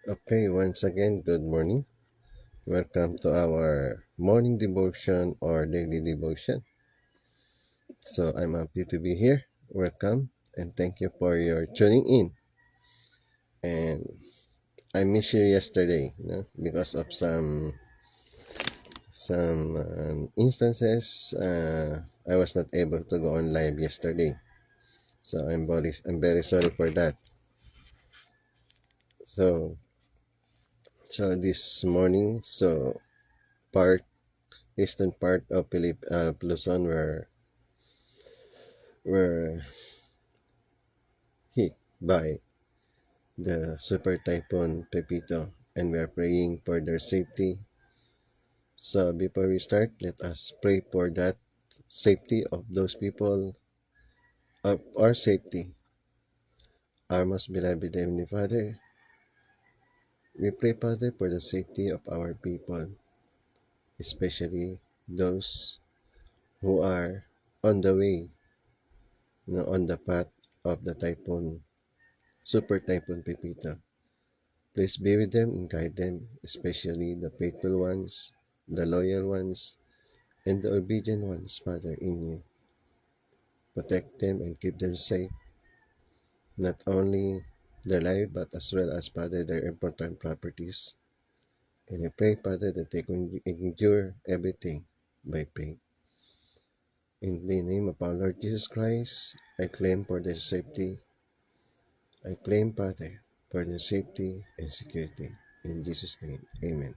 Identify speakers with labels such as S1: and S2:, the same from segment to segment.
S1: Okay, once again, good morning. Welcome to our morning devotion or daily devotion. So I'm happy to be here. Welcome and thank you for your tuning in. And I missed you yesterday, because of some instances. I was not able to go on live yesterday, so I'm very sorry for that. So this morning, part eastern part of Luzon were hit by the super typhoon Pepito, and we are praying for their safety. So before we start, let us pray for that safety of those people, of our safety. Our most beloved Heavenly Father, we pray, Father, for the safety of our people, especially those who are on the way, on the path of the typhoon, super typhoon Pepito. Please be with them and guide them, especially the faithful ones, the loyal ones, and the obedient ones, Father, in you. Protect them and keep them safe, not only their life, but as well as, Father, their important properties. And I pray, Father, that they can endure everything by faith. In the name of our Lord Jesus Christ, I claim for their safety. I claim, Father, for their safety and security. In Jesus' name, amen.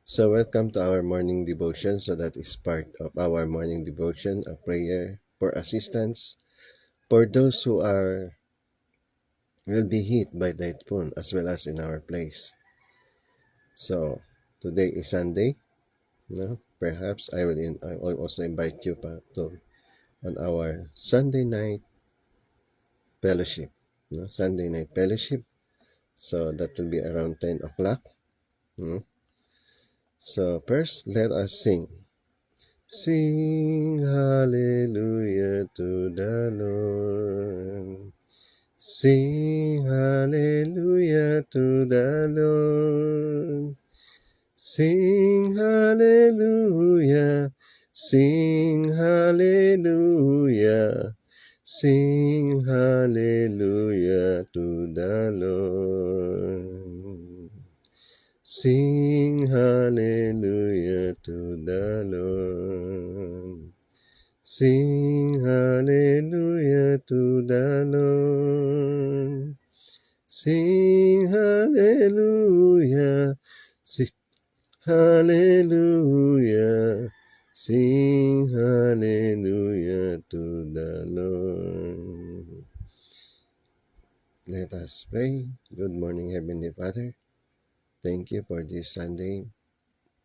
S1: So welcome to our morning devotion. So that is part of our morning devotion, a prayer for assistance for those who will be hit by typhoon as well as in our place. So today is Sunday. Perhaps I will also invite you to on our Sunday night fellowship. Sunday night fellowship. So that will be around 10 o'clock. No? So first, let us sing. Sing hallelujah to the Lord. Sing hallelujah to the Lord. Sing hallelujah. Sing hallelujah. Sing hallelujah to the Lord. Sing hallelujah to the Lord. Sing hallelujah to the Lord. Sing hallelujah. Sing hallelujah. Sing hallelujah to the Lord. Let us pray. Good morning, Heavenly Father. Thank you for this Sunday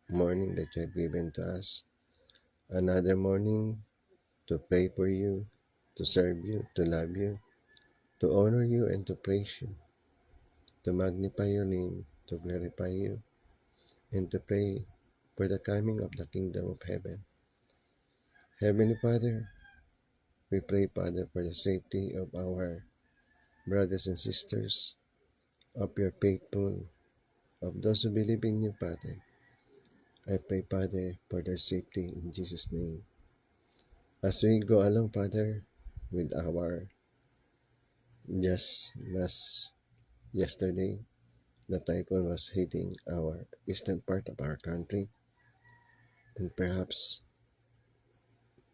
S1: morning that you have given to us. Another morning to pray for you, to serve you, to love you, to honor you, and to praise you, to magnify your name, to glorify you, and to pray for the coming of the kingdom of heaven. Heavenly Father, we pray, Father, for the safety of our brothers and sisters, of your faithful, of those who believe in you, Father. I pray, Father, for their safety in Jesus' name. As we go along, Father, with our just last yesterday, the typhoon was hitting our eastern part of our country, and perhaps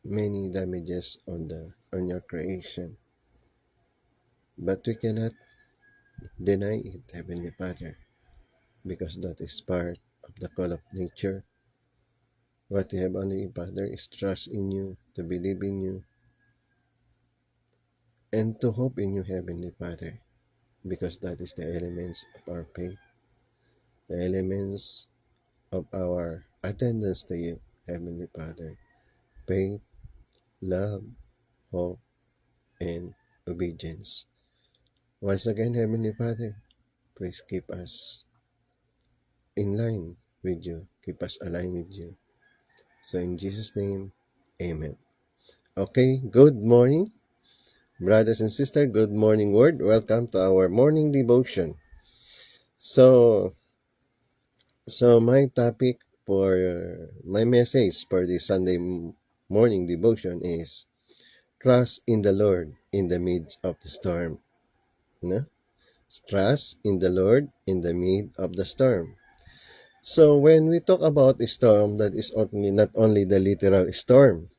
S1: many damages on your creation. But we cannot deny it, Heavenly Father, because that is part of the call of nature. What we have only, Father, is trust in you, to believe in you, and to hope in you, Heavenly Father, because that is the elements of our faith, the elements of our attendance to you, Heavenly Father. Faith, love, hope, and obedience. Once again, Heavenly Father, please keep us in line with you. Keep us aligned with you. So in Jesus' name, amen. Okay, good morning, brothers and sisters. Good morning, word. Welcome to our morning devotion. So, so my topic for my message for the Sunday morning devotion is trust in the Lord in the midst of the storm. No? Trust in the Lord in the midst of the storm. So when we talk about a storm, that is only not only the literal storm.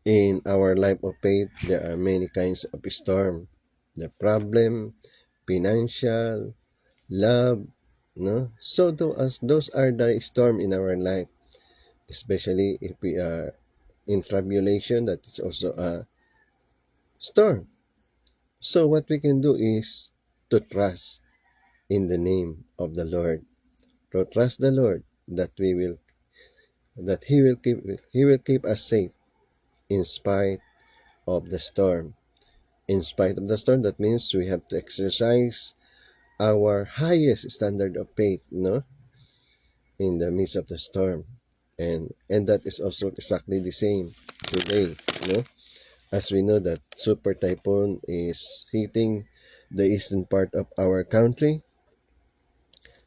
S1: In our life of faith, there are many kinds of storm. The problem, financial, love, no? So those are the storm in our life, especially if we are in tribulation, that is also a storm. So what we can do is to trust in the name of the Lord. To trust the Lord that he will keep us safe in spite of the storm. In spite of the storm, that means we have to exercise our highest standard of faith, no, in the midst of the storm. And that is also exactly the same today, no? As we know that super typhoon is hitting the eastern part of our country.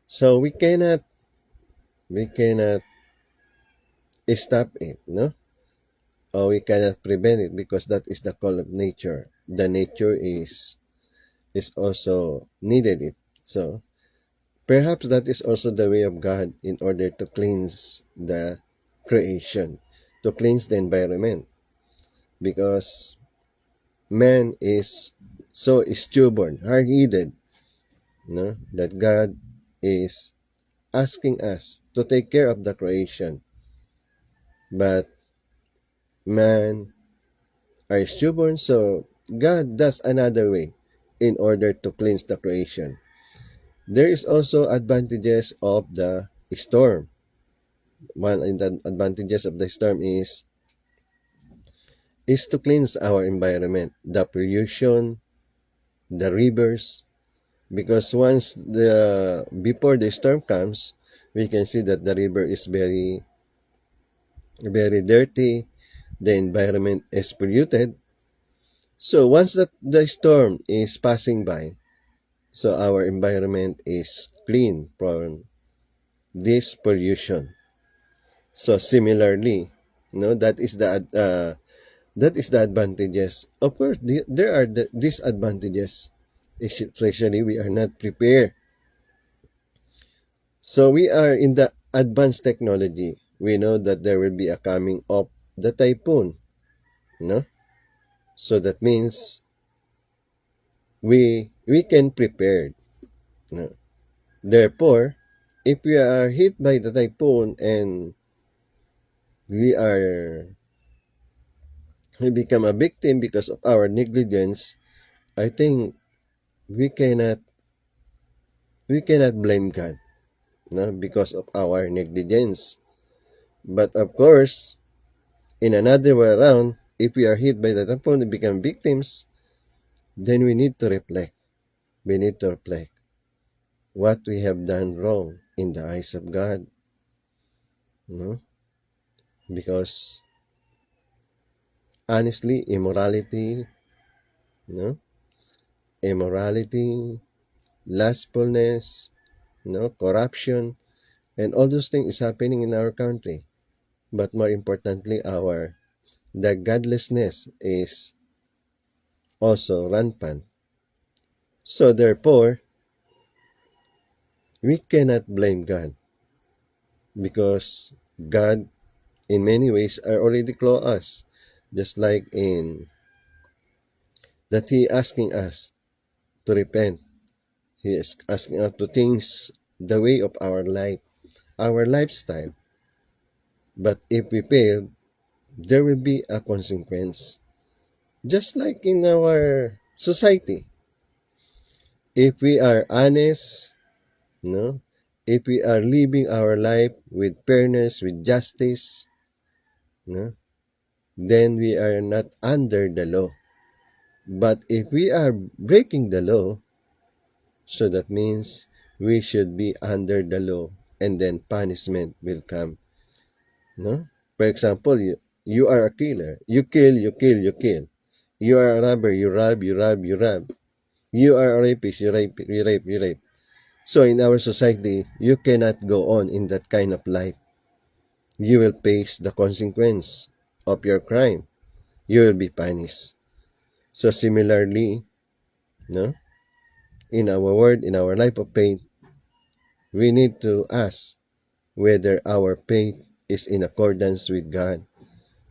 S1: So we cannot stop it, no? Or we cannot prevent it because that is the call of nature. The nature is also needed it. So perhaps that is also the way of God in order to cleanse the creation, to cleanse the environment, because man is so stubborn, hard-headed, no, that God is asking us to take care of the creation, but man are stubborn, so God does another way in order to cleanse the creation. There is also advantages of the storm. One of the advantages of the storm is to cleanse our environment, the pollution, the rivers, because once the before the storm comes, we can see that the river is very dirty, the environment is polluted. So once that the storm is passing by, so our environment is clean from this pollution. So similarly, no, that is the advantages. Of course, there are the disadvantages, especially we are not prepared. So we are in the advanced technology. We know that there will be a coming of the typhoon, no? So that means we can prepare. No? Therefore, if we are hit by the typhoon and we are we become a victim because of our negligence, I think we cannot we cannot blame God, no, because of our negligence. But of course, in another way around, if we are hit by the typhoon and become victims, then we need to reflect. We need to reflect what we have done wrong in the eyes of God, no? Because honestly, no, immorality, lustfulness, no, corruption, and all those things is happening in our country. But more importantly, the godlessness is also rampant. So therefore, we cannot blame God because God in many ways are already close us, just like in that He asking us to repent. He is asking us to change the way of our life, our lifestyle. But if we fail, there will be a consequence. Just like in our society, if we are honest, no, if we are living our life with fairness, with justice, no, then we are not under the law. But if we are breaking the law, so that means we should be under the law and then punishment will come. No? For example, you are a killer. You kill, you kill, you kill. You are a robber, you rob, you rob, you rob. You are a rapist, you rape, you rape, you rape. So in our society, you cannot go on in that kind of life. You will face the consequence of your crime. You will be punished. So similarly, no, in our world, in our life of faith, we need to ask whether our faith is in accordance with God,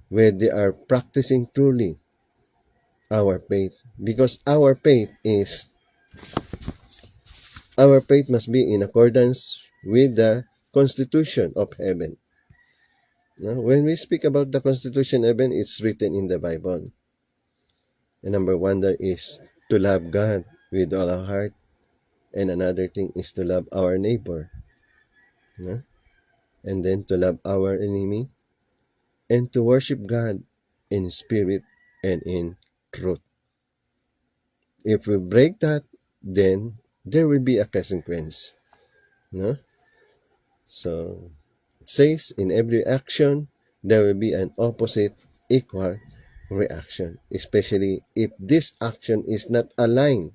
S1: whether they are practicing truly our faith, because our faith must be in accordance with the constitution of heaven. Now, when we speak about the constitution of heaven, it's written in the Bible. And number one there is to love God with all our heart, and another thing is to love our neighbor, no? And then to love our enemy, and to worship God in spirit and in truth. If we break that, then there will be a consequence, no? So it says in every action there will be an opposite equal reaction, especially if this action is not aligned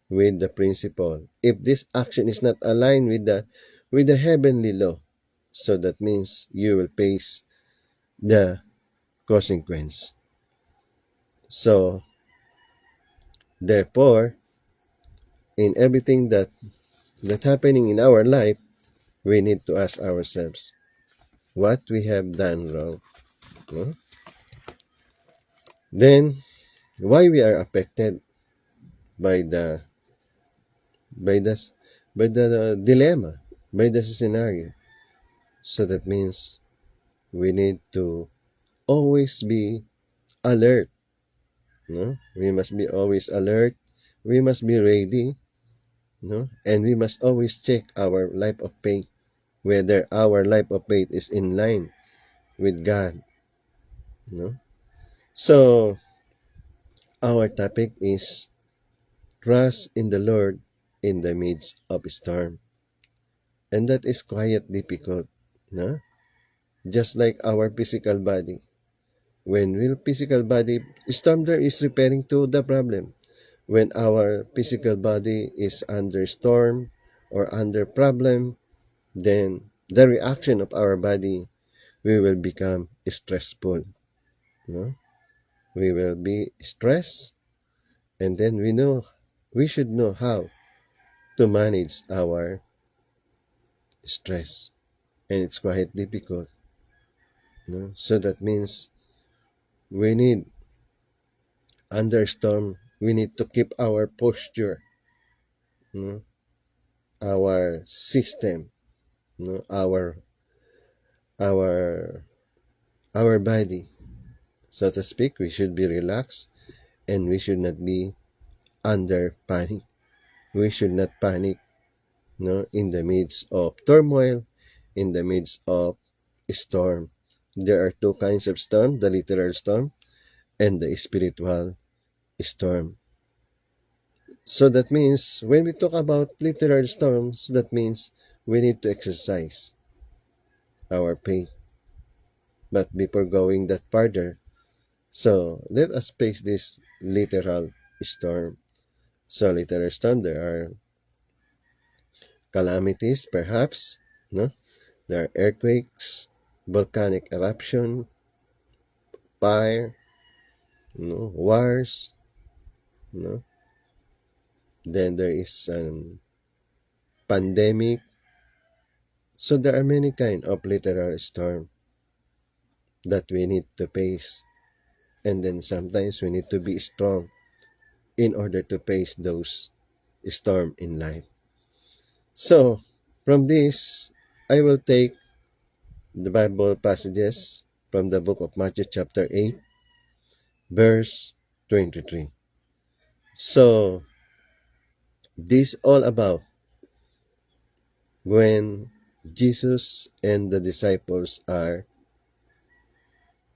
S1: with the principle. If this action is not aligned with the heavenly law, so that means you will face the consequence. So therefore, in everything that happening in our life, we need to ask ourselves what we have done wrong. No? Then why we are affected by the by this by the dilemma, by the scenario. So that means we need to always be alert. No? We must be always alert. We must be ready. No? And we must always check our life of faith, whether our life of faith is in line with God. No? So our topic is trust in the Lord in the midst of storm. And that is quite difficult. No? Just like our physical body. When real physical body, storm there is referring to the problem. When our physical body is under storm or under problem, then the reaction of our body, we will become stressful. No? We will be stressed, and then we should know how to manage our stress. And it's quite difficult. No? So that means we need, under storm, we need to keep our posture, no? Our system, no? Our our body, so to speak. We should be relaxed, and we should not be under panic. We should not panic, no, in the midst of turmoil, in the midst of storm. There are two kinds of storm: the literal storm and the spiritual storm. So that means when we talk about literal storms, that means we need to exercise our faith. But before going that further, so let us face this literal storm. So literal storm, there are calamities, perhaps, no? There are earthquakes, volcanic eruption, fire, no? Wars, no? Then there is pandemic. So there are many kind of literal storm that we need to face. And then sometimes we need to be strong in order to face those storm in life. So from this, I will take the Bible passages from the book of Matthew chapter 8, verse 23. So this all about when Jesus and the disciples are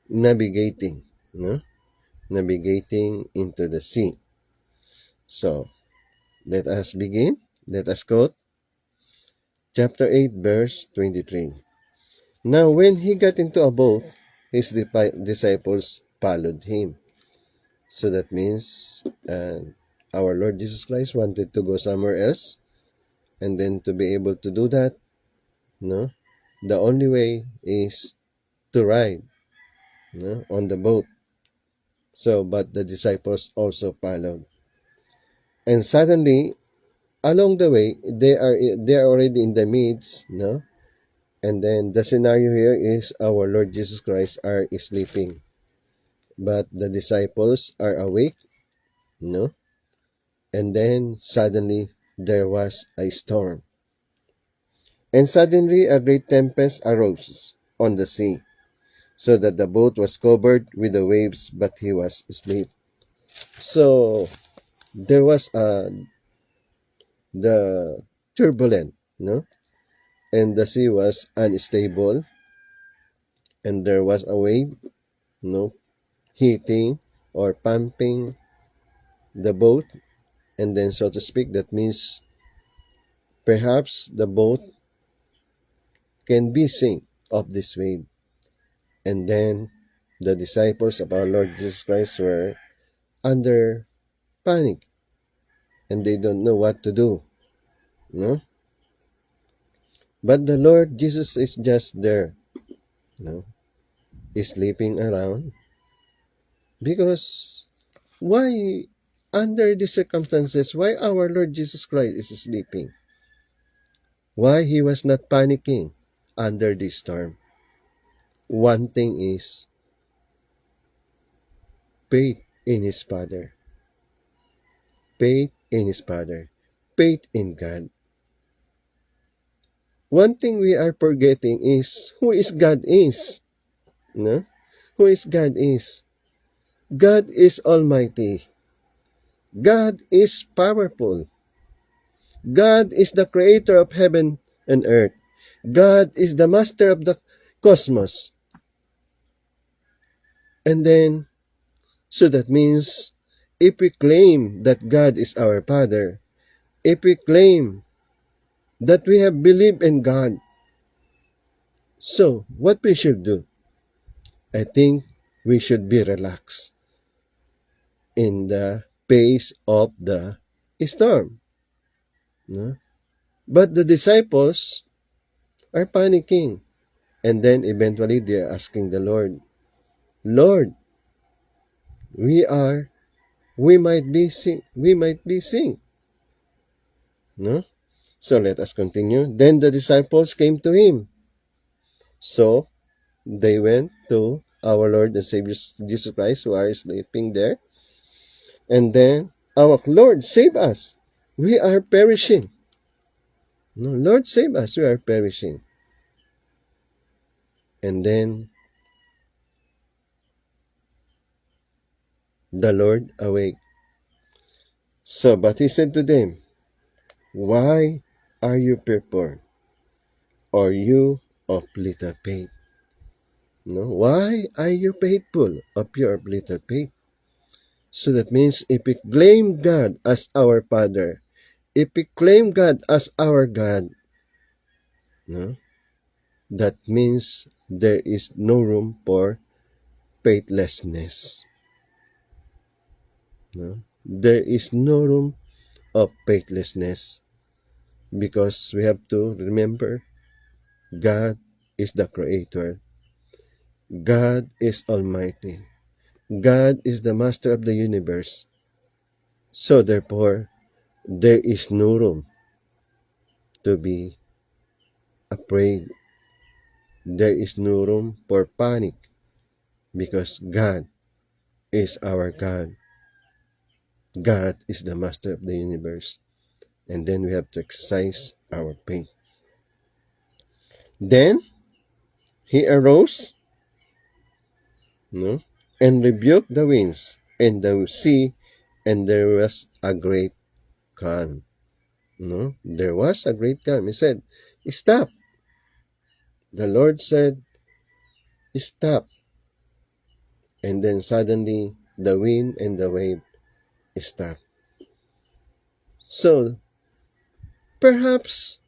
S1: navigating, no? Navigating into the sea. So let us begin. Let us quote chapter 8, verse 23. Now when he got into a boat, his disciples followed him. So that means our Lord Jesus Christ wanted to go somewhere else. And then to be able to do that, no, the only way is to ride, no, on the boat. So, but the disciples also followed. And suddenly, along the way, they are already in the midst, no? And then the scenario here is our Lord Jesus Christ are sleeping, but the disciples are awake, no? And then suddenly there was a storm. And suddenly a great tempest arose on the sea, so that the boat was covered with the waves, but he was asleep. So there was the turbulent, no? And the sea was unstable, and there was a wave, no, hitting or pumping the boat, and then so to speak, that means perhaps the boat can be sink of this wave. And then the disciples of our Lord Jesus Christ were under panic, and they don't know what to do, no? But the Lord Jesus is just there, no? He's sleeping around because why under these circumstances why our Lord Jesus Christ is sleeping? Why he was not panicking under this storm? One thing is faith in his Father, faith in his Father, faith in God. One thing we are forgetting is who is God is. No? Who is God is? God is almighty. God is powerful. God is the creator of heaven and earth. God is the master of the cosmos. And then, so that means, if we claim that God is our Father, if we claim that we have believed in God, so what we should do? I think we should be relaxed in the pace of the storm. No? But the disciples are panicking. And then eventually they are asking the Lord, Lord, we are, we might be sink. No? So let us continue. Then the disciples came to him. So they went to our Lord and Savior Jesus Christ who are sleeping there. And then, our Lord, save us. We are perishing. No, Lord, save us. We are perishing. And then the Lord awake. So, but he said to them, why are you fearful? Or you of little faith? No, why are you faithful of your little faith? So that means if we claim God as our Father, if we claim God as our God, no, that means there is no room for faithlessness. No? There is no room of faithlessness because we have to remember God is the Creator. God is Almighty. God is the Master of the universe. So therefore, there is no room to be afraid. There is no room for panic because God is our God. God is the Master of the universe. And then we have to exercise our faith. Then he arose, no, and rebuked the winds and the sea, and there was a great calm. No, there was a great calm. He said, "Stop." The Lord said, "Stop." And then suddenly the wind and the wave stopped. So perhaps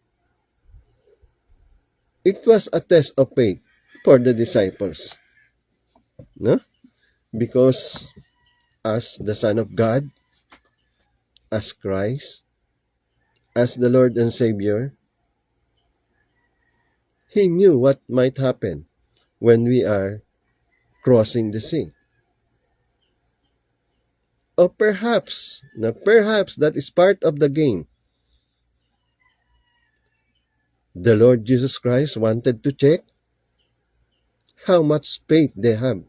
S1: it was a test of faith for the disciples, no? Because as the Son of God, as Christ, as the Lord and Savior, He knew what might happen when we are crossing the sea. Or perhaps that is part of the game. The Lord Jesus Christ wanted to check how much faith they have.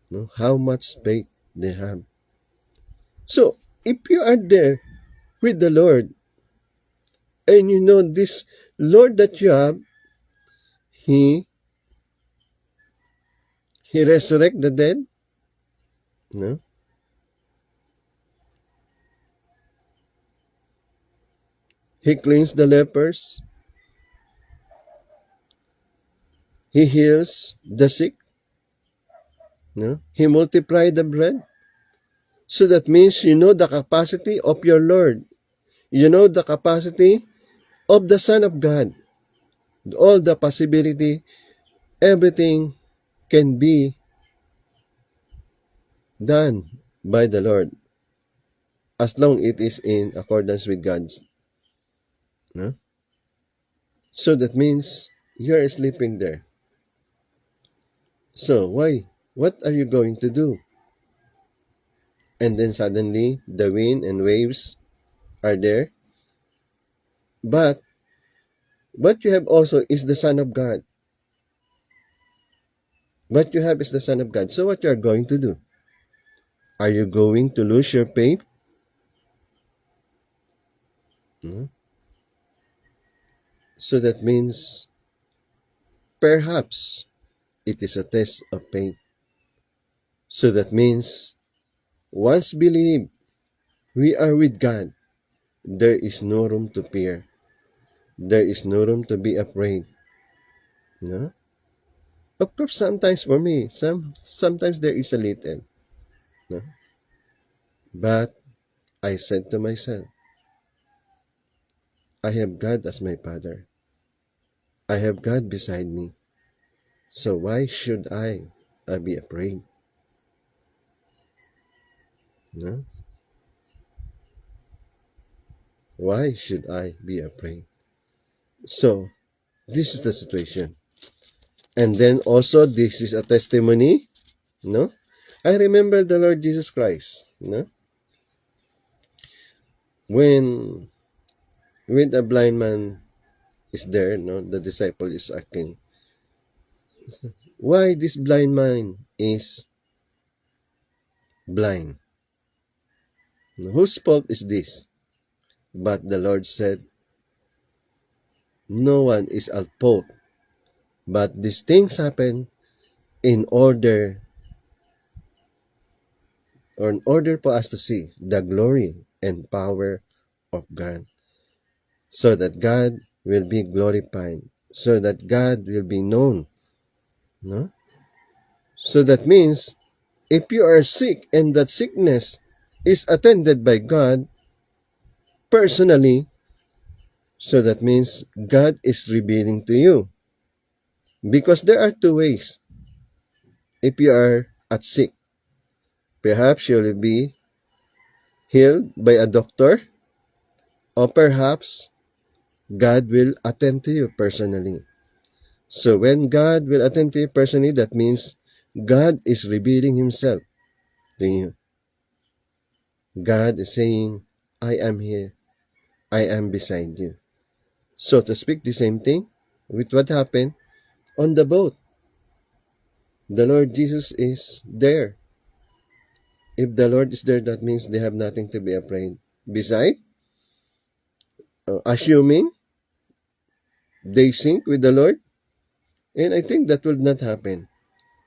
S1: No? How much faith they have. So, if you are there with the Lord, and you know this Lord that you have, He resurrect the dead, no? He cleans the lepers, He heals the sick, no? He multiplied the bread. So that means you know the capacity of your Lord. You know the capacity of the Son of God. All the possibility, everything can be done by the Lord as long it is in accordance with God's. No? So that means you are sleeping there. So why? What are you going to do? And then suddenly the wind and waves are there. But what you have also is the Son of God. What you have is the Son of God. So what you are going to do? Are you going to lose your faith? No? So that means perhaps it is a test of faith. So that means once believe we are with God, there is no room to fear. There is no room to be afraid. No? Of course, sometimes for me, sometimes there is a little. No? But I said to myself, I have God as my Father. I have God beside me. So why should I be afraid? No? Why should I be afraid? So, this is the situation. And then also, this is a testimony. No? I remember the Lord Jesus Christ. No? When a blind man is there, no, the disciple is asking, why this blind man is blind? Whose fault is this? But the Lord said, no one is at fault. But these things happen in order for us to see the glory and power of God. So that God will be glorified. So that God will be known. No? So that means if you are sick and that sickness is attended by God personally, so that means God is revealing to you. Because there are two ways. If you are at sick, perhaps you will be healed by a doctor, or perhaps God will attend to you personally. So when God will attend to you personally, that means God is revealing Himself to you. God is saying, I am here. I am beside you. So to speak the same thing with what happened on the boat. The Lord Jesus is there. If the Lord is there, that means they have nothing to be afraid. Besides, assuming they sink with the Lord, and I think that will not happen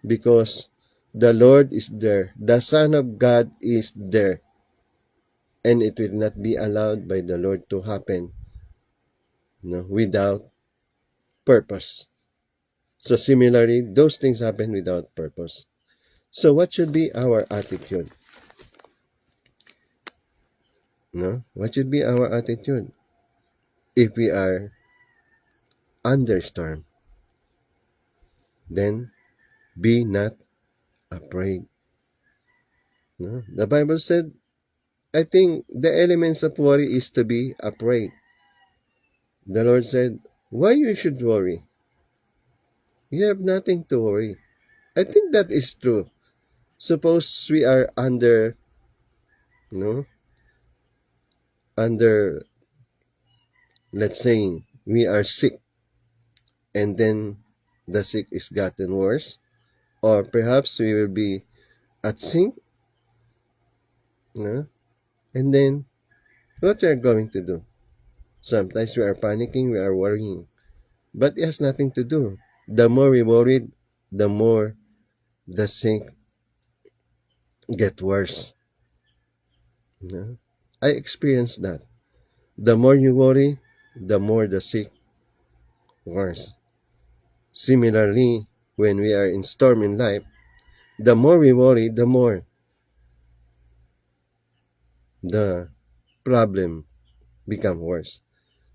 S1: because the Lord is there. The Son of God is there. And it will not be allowed by the Lord to happen, no, without purpose. So similarly, those things happen without purpose. So what should be our attitude? No? What should be our attitude if we are under storm? Then be not afraid. No? The Bible said, I think the elements of worry is to be afraid. The Lord said, why you should worry? You have nothing to worry. I think that is true. Suppose we are under, you know, under, let's say, we are sick and then the sick is gotten worse. Or perhaps we will be at sink, you know, and then what we are going to do? Sometimes we are panicking, we are worrying. But it has nothing to do. The more we worried, the more the sick get worse. You know? I experienced that. The more you worry, the more the sick worse. Similarly, when we are in storm in life, the more we worry, the more the problem become worse.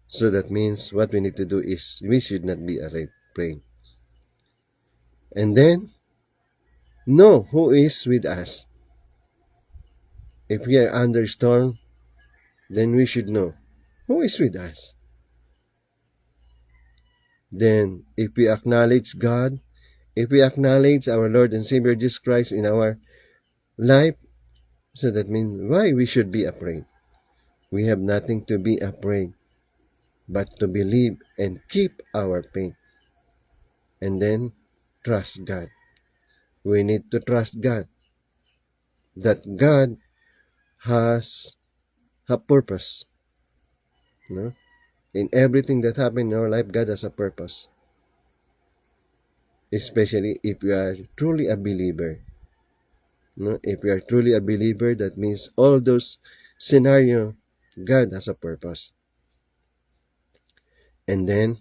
S1: So that means what we need to do is we should not be afraid. And then know who is with us. If we are under storm, then we should know who is with us. Then if we acknowledge God, if we acknowledge our Lord and Savior Jesus Christ in our life, so that means why we should be afraid. We have nothing to be afraid but to believe and keep our faith. And then trust God. We need to trust God that God has a purpose. No? In everything that happens in our life, God has a purpose. Especially if you are truly a believer. No? If you are truly a believer, that means all those scenario, God has a purpose. And then,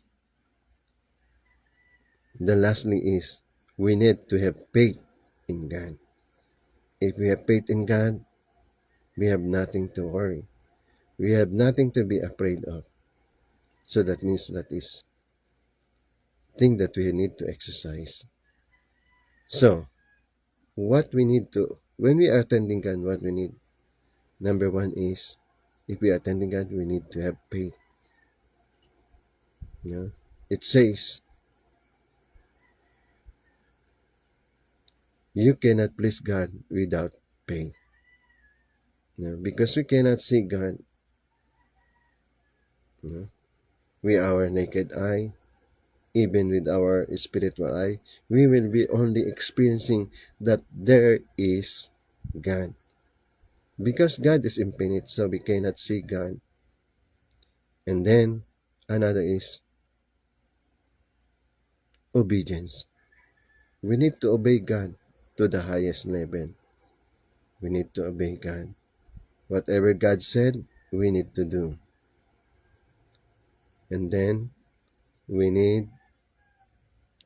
S1: the lastly is, we need to have faith in God. If we have faith in God, we have nothing to worry. We have nothing to be afraid of. So that means that is thing that we need to exercise. So, what we need to, when we are attending God, what we need, number one is, if we are attending God, we need to have faith. You know? It says, you cannot please God without faith. You know? Because we cannot see God, you know, with our naked eye, even with our spiritual eye, we will be only experiencing that there is God. Because God is infinite, so we cannot see God. And then, another is obedience. We need to obey God to the highest level. We need to obey God. Whatever God said, we need to do. And then, we need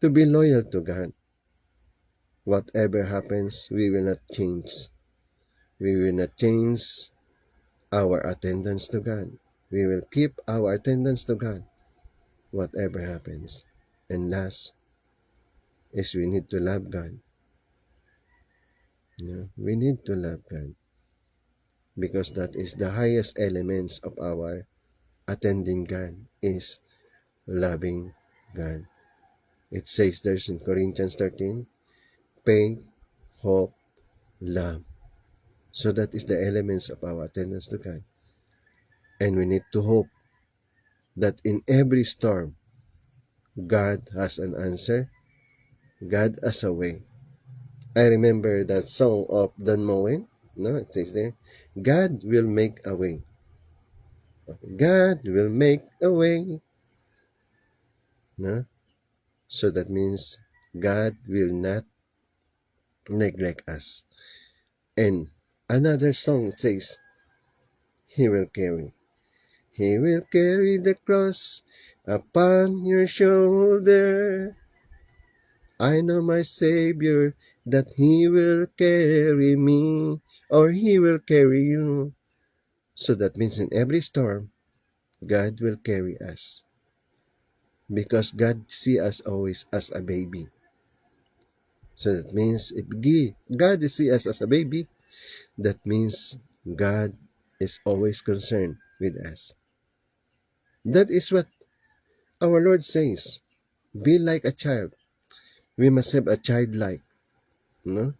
S1: to be loyal to God. Whatever happens, we will not change. We will not change our attendance to God. We will keep our attendance to God, whatever happens. And last is we need to love God. You know, we need to love God because that is the highest elements of our attending God is loving God. It says there's in Corinthians 13, faith, hope, love. So that is the elements of our attendance to God. And we need to hope that in every storm, God has an answer. God has a way. I remember that song of Don Moen. No, it says there, God will make a way. God will make a way. No? So that means God will not neglect us. And another song says, He will carry. He will carry the cross upon your shoulder. I know my Savior that He will carry me or He will carry you. So that means in every storm, God will carry us. Because God see us always as a baby. So that means if God see us as a baby, that means God is always concerned with us. That is what our Lord says. Be like a child. We must have a childlike. No?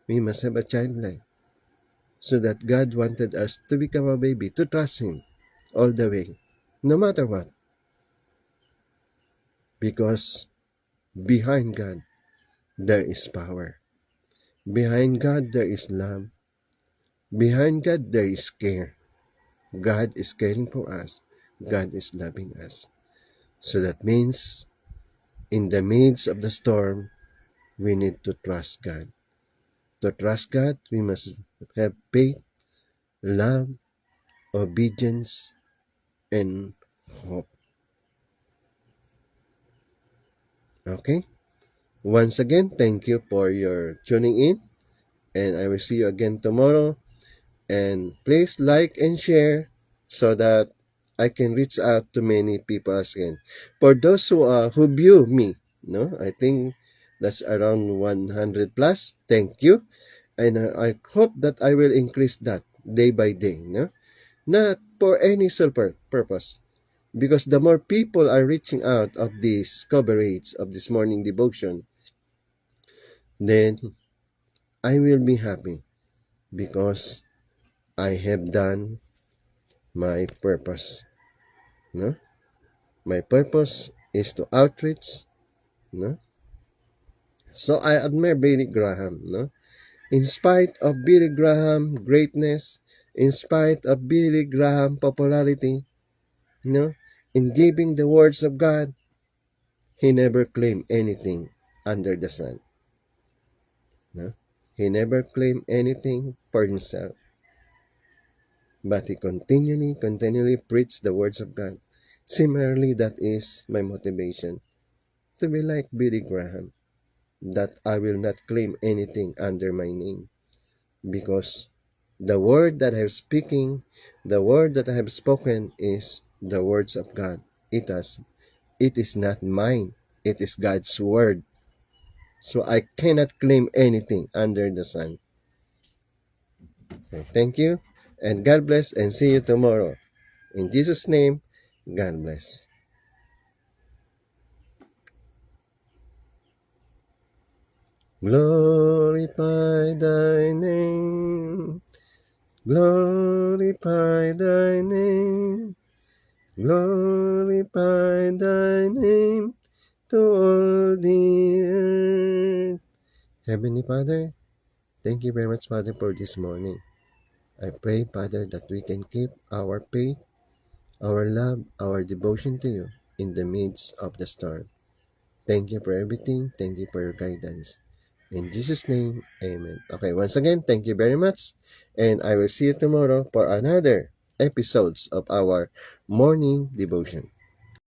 S1: We must have a childlike. So that God wanted us to become a baby, to trust Him all the way, no matter what. Because behind God, there is power. Behind God, there is love. Behind God, there is care. God is caring for us. God is loving us. So that means, in the midst of the storm, we need to trust God. To trust God, we must have faith, love, obedience, and hope. Okay? Once again, thank you for your tuning in, and I will see you again tomorrow. And please like and share so that I can reach out to many people again. For those who view me, no, I think that's around 100 plus. Thank you, and I hope that I will increase that day by day. No, not for any self purpose, because the more people are reaching out of this coverage of this morning devotion, then I will be happy because I have done my purpose. No? My purpose is to outreach. No? So I admire Billy Graham. No? In spite of Billy Graham greatness, in spite of Billy Graham popularity, no? In giving the words of God, he never claimed anything under the sun. No? He never claimed anything for himself. But he continually preached the words of God. Similarly, that is my motivation, to be like Billy Graham, that I will not claim anything under my name, because the word that I have speaking, the word that I have spoken is the words of God. It is not mine. It is God's word. So I cannot claim anything under the sun. Okay, thank you, and God bless, and see you tomorrow. In Jesus' name, God bless. Glorify thy name. Glorify thy name. Glorify thy name to all the earth. Heavenly Father, thank you very much, Father, for this morning. I pray, Father, that we can keep our faith, our love, our devotion to you in the midst of the storm. Thank you for everything. Thank you for your guidance. In Jesus' name, amen. Okay, once again, thank you very much. And I will see you tomorrow for another episodes of our morning devotion.